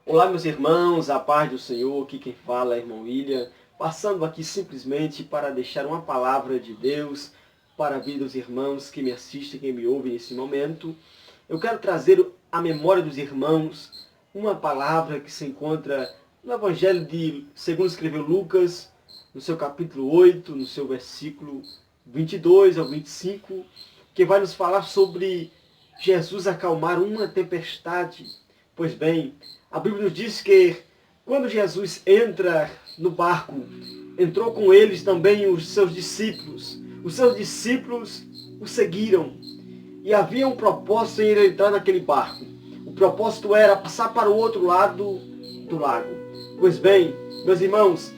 Olá, meus irmãos, a paz do Senhor. Aqui quem fala é o irmão William, passando aqui simplesmente para deixar uma palavra de Deus para a vida dos irmãos que me assistem, que me ouvem nesse momento. Eu quero trazer à memória dos irmãos uma palavra que se encontra no Evangelho de, segundo escreveu Lucas, no seu capítulo 8, no seu versículo 22 ao 25, que vai nos falar sobre Jesus acalmar uma tempestade. Pois bem, a Bíblia nos diz que quando Jesus entra no barco, entrou com eles também os seus discípulos. Os seus discípulos o seguiram. E havia um propósito em ele entrar naquele barco. O propósito era passar para o outro lado do lago. Pois bem, meus irmãos,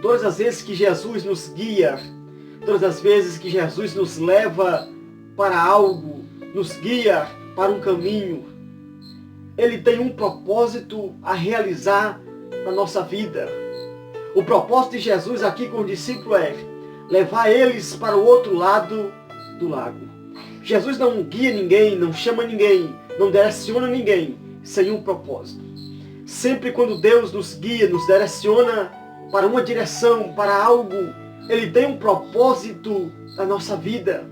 todas as vezes que Jesus nos guia, todas as vezes que Jesus nos leva para algo, nos guia para um caminho, Ele tem um propósito a realizar na nossa vida. O propósito de Jesus aqui com os discípulos é levar eles para o outro lado do lago. Jesus não guia ninguém, não chama ninguém, não direciona ninguém sem um propósito. Sempre quando Deus nos guia, nos direciona para uma direção, para algo, Ele tem um propósito na nossa vida.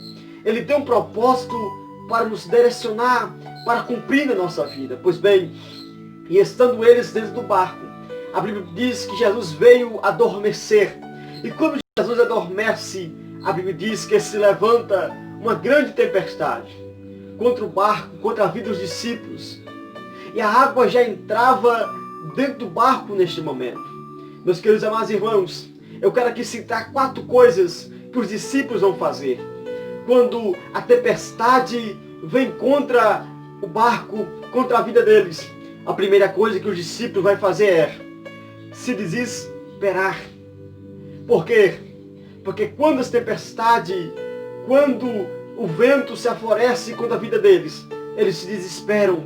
Ele tem um propósito para nos direcionar, para cumprir na nossa vida. Pois bem, e estando eles dentro do barco, a Bíblia diz que Jesus veio adormecer. E quando Jesus adormece, a Bíblia diz que se levanta uma grande tempestade contra o barco, contra a vida dos discípulos. E a água já entrava dentro do barco neste momento. Meus queridos amados irmãos, eu quero aqui citar 4 coisas que os discípulos vão fazer quando a tempestade vem contra o barco, contra a vida deles. A primeira coisa que os discípulos vão fazer é se desesperar. Por quê? Porque quando as tempestades, quando o vento se aflorece contra a vida deles, eles se desesperam.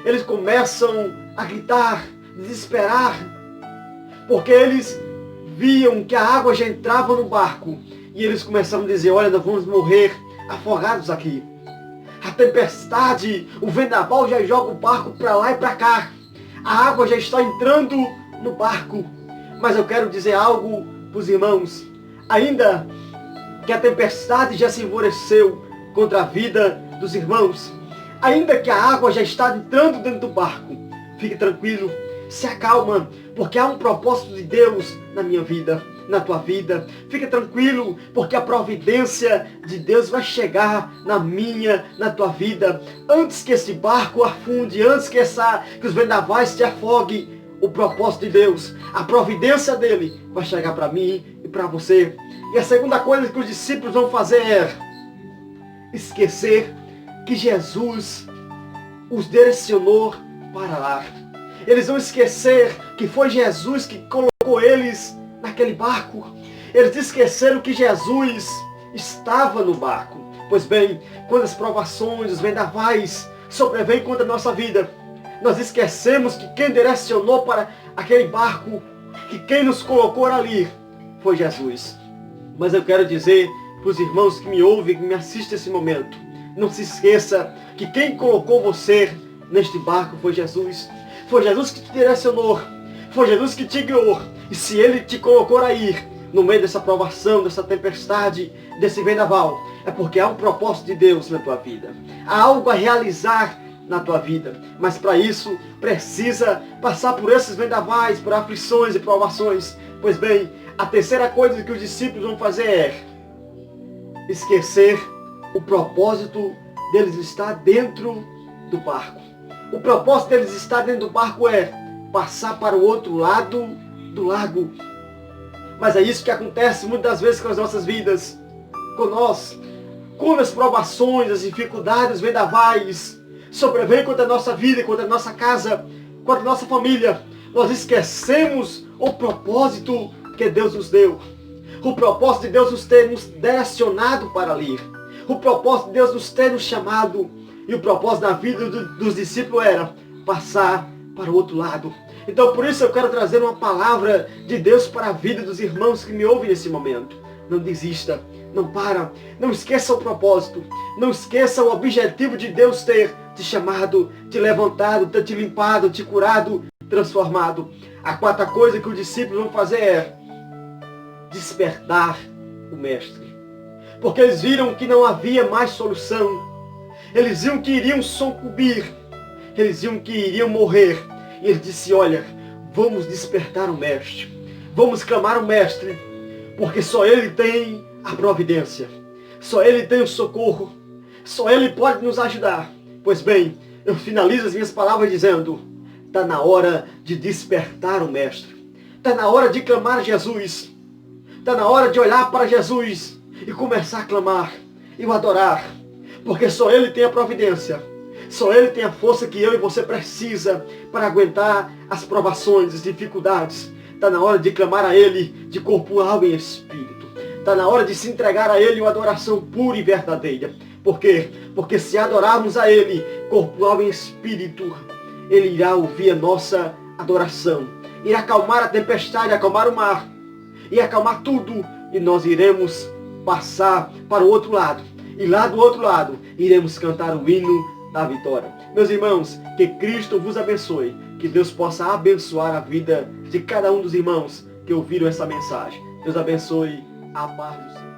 Eles começam a gritar, desesperar, porque eles viam que a água já entrava no barco e eles começaram a dizer: olha, nós vamos morrer afogados aqui. A tempestade, o vendaval já joga o barco para lá e para cá. A água já está entrando no barco. Mas eu quero dizer algo para os irmãos. Ainda que a tempestade já se enfureceu contra a vida dos irmãos, ainda que a água já está entrando dentro do barco, fique tranquilo, se acalma, porque há um propósito de Deus na minha vida, na tua vida. Fica tranquilo, porque a providência de Deus vai chegar na minha, na tua vida. Antes que esse barco afunde, antes que os vendavais te afoguem, o propósito de Deus, a providência dele vai chegar para mim e para você. E a segunda coisa que os discípulos vão fazer é esquecer que Jesus os direcionou para lá. Eles vão esquecer que foi Jesus que colocou eles naquele barco. Eles esqueceram que Jesus estava no barco. Pois bem, quando as provações, os vendavais sobrevêm contra a nossa vida, nós esquecemos que quem direcionou para aquele barco, que quem nos colocou ali, foi Jesus. Mas eu quero dizer para os irmãos que me ouvem, que me assistem nesse momento, não se esqueça que quem colocou você neste barco foi Jesus. Foi Jesus que te direcionou. Foi Jesus que te guiou. E se Ele te colocou aí, no meio dessa provação, dessa tempestade, desse vendaval, é porque há um propósito de Deus na tua vida. Há algo a realizar na tua vida. Mas para isso, precisa passar por esses vendavais, por aflições e provações. Pois bem, a terceira coisa que os discípulos vão fazer é esquecer o propósito deles estar dentro do barco. O propósito deles estar dentro do barco é passar para o outro lado do lago. Mas é isso que acontece muitas vezes com as nossas vidas, com nós. Quando as provações, as dificuldades, os vendavais sobrevêm contra a nossa vida, contra a nossa casa, contra a nossa família, nós esquecemos o propósito que Deus nos deu. O propósito de Deus nos ter nos direcionado para ali. O propósito de Deus nos ter nos chamado. E o propósito da vida dos discípulos era passar para o outro lado. Então por isso eu quero trazer uma palavra de Deus para a vida dos irmãos que me ouvem nesse momento. Não desista, não para, não esqueça o propósito, não esqueça o objetivo de Deus ter te chamado, te levantado, ter te limpado, te curado, transformado. A quarta coisa que os discípulos vão fazer é despertar o Mestre. Porque eles viram que não havia mais solução. Eles viram que iriam sucumbir. Eles viram que iriam morrer. E ele disse, olha, vamos despertar o Mestre. Vamos clamar o Mestre. Porque só Ele tem a providência. Só Ele tem o socorro. Só Ele pode nos ajudar. Pois bem, eu finalizo as minhas palavras dizendo, está na hora de despertar o Mestre. Está na hora de clamar a Jesus. Está na hora de olhar para Jesus e começar a clamar e o adorar. Porque só Ele tem a providência. Só Ele tem a força que eu e você precisa para aguentar as provações, as dificuldades. Está na hora de clamar a Ele de corpo, alma e espírito. Está na hora de se entregar a Ele uma adoração pura e verdadeira. Por quê? Porque se adorarmos a Ele, corpo, alma e espírito, Ele irá ouvir a nossa adoração. Irá acalmar a tempestade, acalmar o mar. E acalmar tudo. E nós iremos passar para o outro lado. E lá do outro lado, iremos cantar o hino da vitória. Meus irmãos, que Cristo vos abençoe. Que Deus possa abençoar a vida de cada um dos irmãos que ouviram essa mensagem. Deus abençoe. A paz do Senhor.